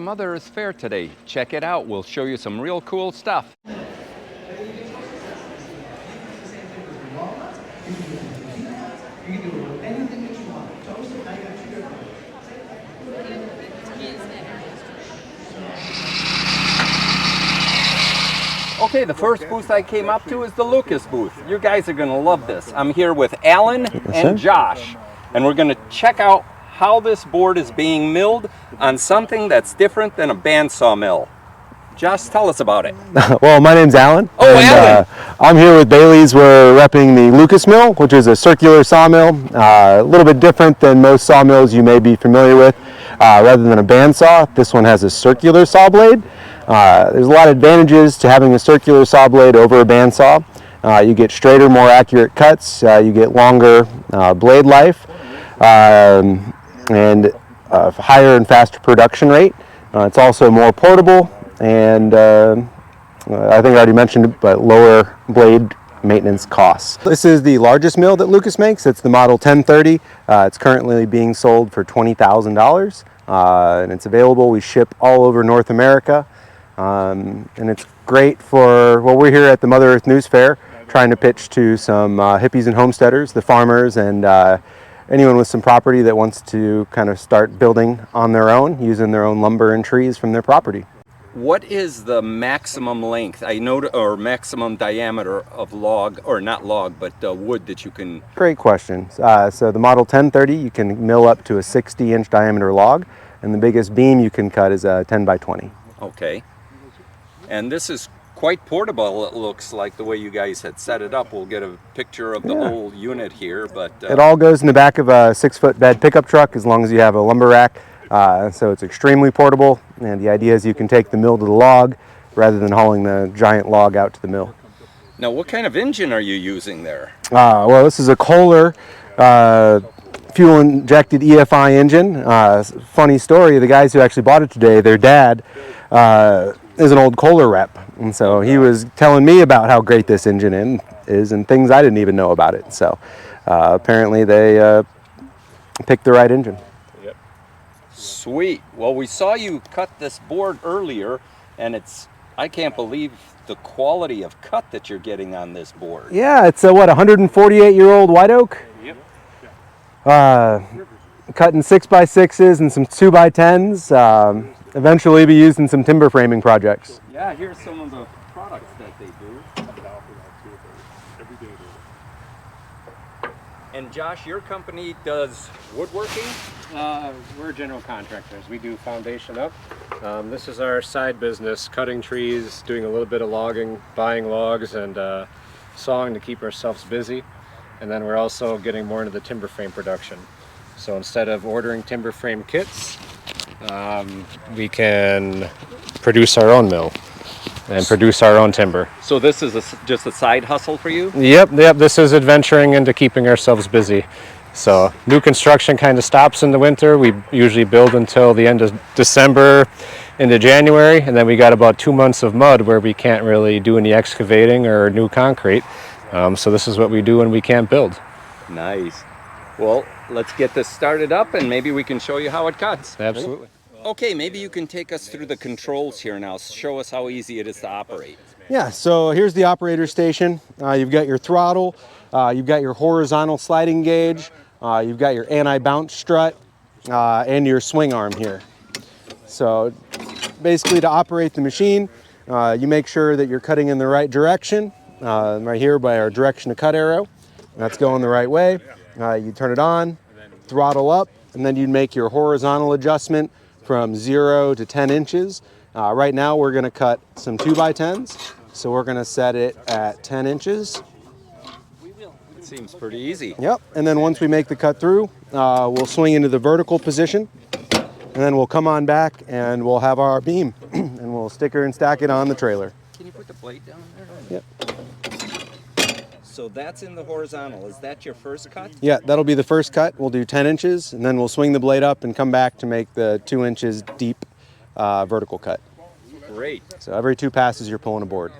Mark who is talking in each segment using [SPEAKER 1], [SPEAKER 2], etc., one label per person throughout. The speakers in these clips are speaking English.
[SPEAKER 1] Mother Earth Fair today. Check it out. We'll show you some real cool stuff. Okay, the first booth I came up to is the Lucas booth. You guys are going to love this. I'm here with Alan and Josh, and we're going to check out how this board is being milled on something that's different than a bandsaw mill. Josh, tell us about it.
[SPEAKER 2] Well, my name's Alan.
[SPEAKER 1] Oh,
[SPEAKER 2] and,
[SPEAKER 1] Alan!
[SPEAKER 2] I'm here with Bailey's. We're repping the Lucas mill, which is a circular sawmill, a little bit different than most sawmills you may be familiar with. Rather than a bandsaw, this one has a circular saw blade. There's a lot of advantages to having a circular saw blade over a bandsaw. You get straighter, more accurate cuts. You get longer blade life, and a higher and faster production rate. It's also more portable, and I think I already mentioned it, but lower blade maintenance costs. This is the largest mill that Lucas makes. It's the model 1030. It's currently being sold for $20,000, and it's available. We ship all over North America, and it's great for, well, we're here at the Mother Earth News Fair trying to pitch to some hippies and homesteaders, the farmers, and anyone with some property that wants to kind of start building on their own, using their own lumber and trees from their property.
[SPEAKER 1] What is the maximum length, or maximum diameter of log, or not log, but wood that you can?
[SPEAKER 2] Great question. So the model 1030, you can mill up to a 60-inch diameter log, and the biggest beam you can cut is a 10 by 20.
[SPEAKER 1] Okay. And this is quite portable, it looks like, the way you guys had set it up. We'll get a picture of the whole unit here, but...
[SPEAKER 2] It all goes in the back of a 6-foot bed pickup truck as long as you have a lumber rack. So it's extremely portable, and the idea is you can take the mill to the log rather than hauling the giant log out to the mill.
[SPEAKER 1] Now, what kind of engine are you using there?
[SPEAKER 2] Well, this is a Kohler fuel-injected EFI engine. Funny story, the guys who actually bought it today, their dad is an old Kohler rep, and so he was telling me about how great this engine is and things I didn't even know about it. So apparently they picked the right engine.
[SPEAKER 1] Sweet. Well, we saw you cut this board earlier, and I can't believe the quality of cut that you're getting on this board.
[SPEAKER 2] Yeah, it's a 148-year-old white oak?
[SPEAKER 1] Yep.
[SPEAKER 2] Cut in 6x6s and some 2x10s. Eventually be used in some timber framing projects.
[SPEAKER 1] Yeah, here's some of the products that they do. And Josh, your company does woodworking?
[SPEAKER 3] We're general contractors. We do foundation up. This is our side business, cutting trees, doing a little bit of logging, buying logs, and sawing to keep ourselves busy. And then we're also getting more into the timber frame production. So instead of ordering timber frame kits, we can produce our own mill and produce our own timber.
[SPEAKER 1] So this is just a side hustle for you?
[SPEAKER 3] Yep, this is adventuring into keeping ourselves busy. So new construction kind of stops in the winter. We usually build until the end of December into January, and then we got about 2 months of mud where we can't really do any excavating or new concrete. So this is what we do when we can't build.
[SPEAKER 1] Nice. Well, let's get this started up, and maybe we can show you how it cuts.
[SPEAKER 3] Absolutely.
[SPEAKER 1] Okay, maybe you can take us through the controls here now. Show us how easy it is to operate.
[SPEAKER 2] Yeah, so here's the operator station. You've got your throttle, you've got your horizontal sliding gauge, you've got your anti-bounce strut, and your swing arm here. So basically, to operate the machine, you make sure that you're cutting in the right direction, right here by our direction to cut arrow. That's going the right way. You turn it on, throttle up, and then you make your horizontal adjustment from 0 to 10 inches. Right now we're going to cut some 2x10s, so we're going to set it at 10 inches.
[SPEAKER 1] It seems pretty easy.
[SPEAKER 2] Yep, and then once we make the cut through, we'll swing into the vertical position, and then we'll come on back and we'll have our beam, and we'll sticker and stack it on the trailer.
[SPEAKER 1] Can you put the blade down there?
[SPEAKER 2] Yep.
[SPEAKER 1] So that's in the horizontal. Is that your first cut?
[SPEAKER 2] Yeah, that'll be the first cut. We'll do 10 inches, and then we'll swing the blade up and come back to make the 2 inches deep vertical cut.
[SPEAKER 1] Great.
[SPEAKER 2] So every 2 passes, you're pulling a board.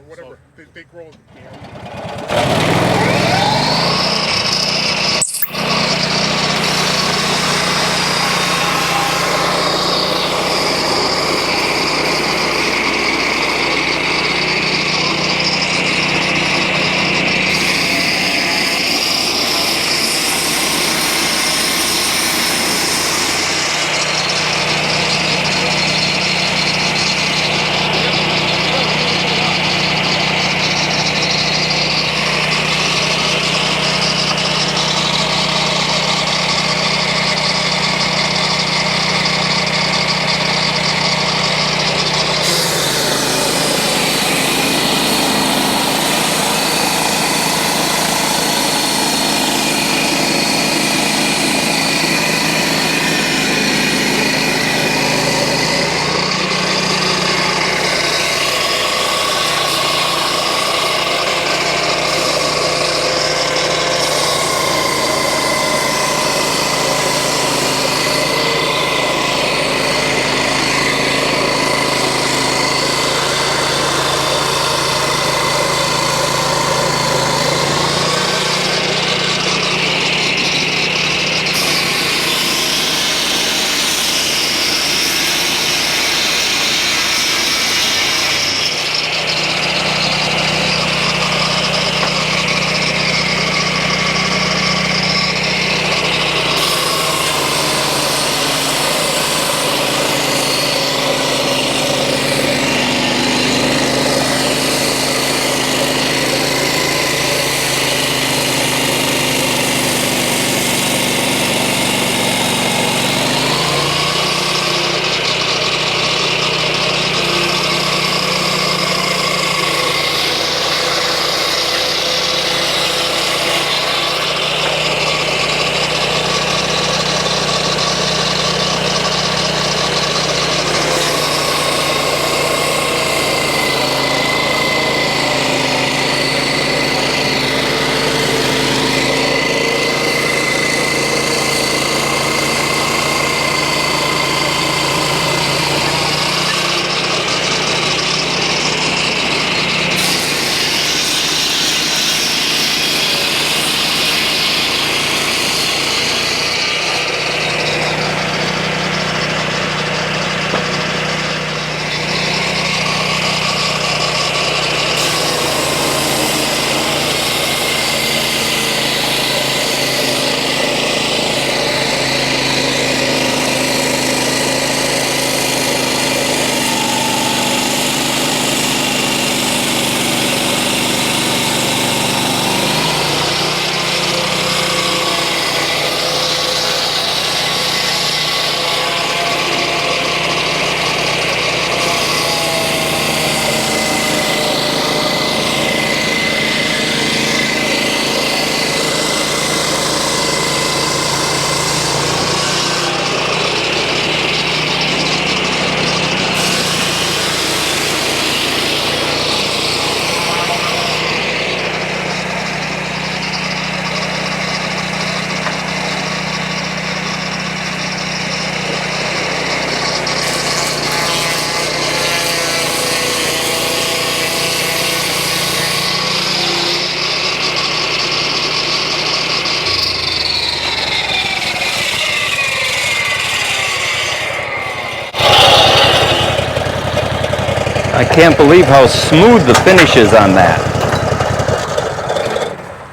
[SPEAKER 1] can't believe how smooth the finish is on that.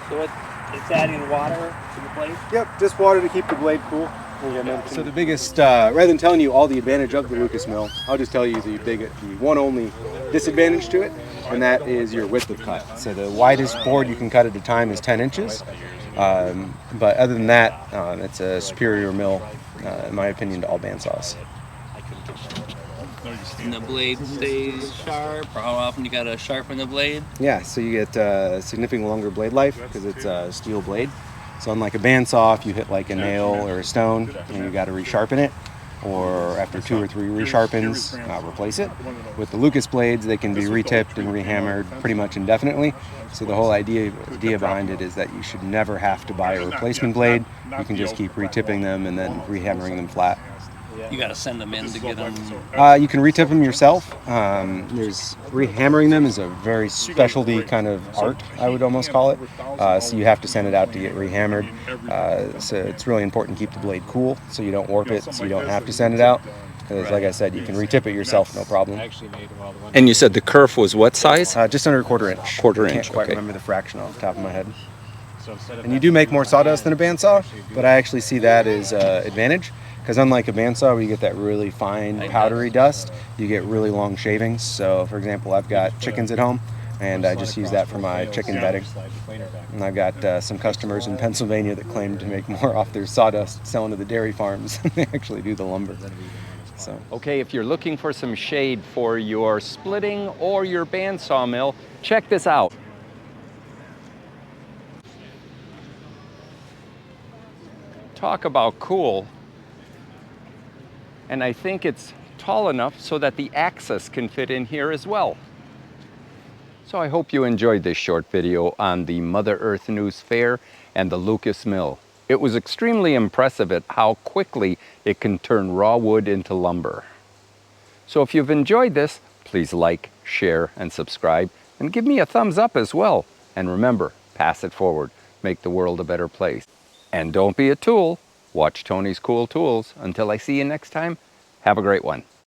[SPEAKER 4] So it's adding water to the blade?
[SPEAKER 2] Yep, just water to keep the blade cool. So the biggest, rather than telling you all the advantage of the Lucas mill, I'll just tell you the one only disadvantage to it, and that is your width of cut. So the widest board you can cut at a time is 10 inches, but other than that, it's a superior mill, in my opinion, to all bandsaws.
[SPEAKER 4] And the blade stays sharp, or how often you gotta sharpen the blade?
[SPEAKER 2] Yeah, so you get significantly longer blade life because it's a steel blade. So unlike a bandsaw, if you hit like a nail or a stone and you got to resharpen it, or after 2 or 3 resharpens, replace it. With the Lucas blades, they can be retipped and rehammered pretty much indefinitely. So the whole idea behind it is that you should never have to buy a replacement blade. You can just keep retipping them and then rehammering them flat.
[SPEAKER 4] You gotta send them in to get them.
[SPEAKER 2] You can retip them yourself. There's rehammering them is a very specialty kind of art, I would almost call it. So you have to send it out to get rehammered. So it's really important to keep the blade cool so you don't warp it, so you don't have to send it out. Because like I said, you can retip it yourself, no problem.
[SPEAKER 1] And you said the kerf was what size?
[SPEAKER 2] Just under a quarter inch.
[SPEAKER 1] Quarter
[SPEAKER 2] I
[SPEAKER 1] inch,
[SPEAKER 2] can't quite
[SPEAKER 1] okay.
[SPEAKER 2] remember the fraction off the top of my head. And you do make more sawdust than a bandsaw, but I actually see that as an advantage. Because unlike a bandsaw where you get that really fine powdery dust, you get really long shavings. So for example, I've got chickens at home and I just use that for my chicken bedding. And I've got some customers in Pennsylvania that claim to make more off their sawdust selling to the dairy farms than they actually do the lumber. So.
[SPEAKER 1] Okay, if you're looking for some shade for your splitting or your bandsaw mill, check this out. Talk about cool. And I think it's tall enough so that the axis can fit in here as well. So I hope you enjoyed this short video on the Mother Earth News Fair and the Lucas Mill. It was extremely impressive at how quickly it can turn raw wood into lumber. So if you've enjoyed this, please like, share, and subscribe, and give me a thumbs up as well. And remember, pass it forward. Make the world a better place. And don't be a tool. Watch Tony's Cool Tools. Until I see you next time, have a great one.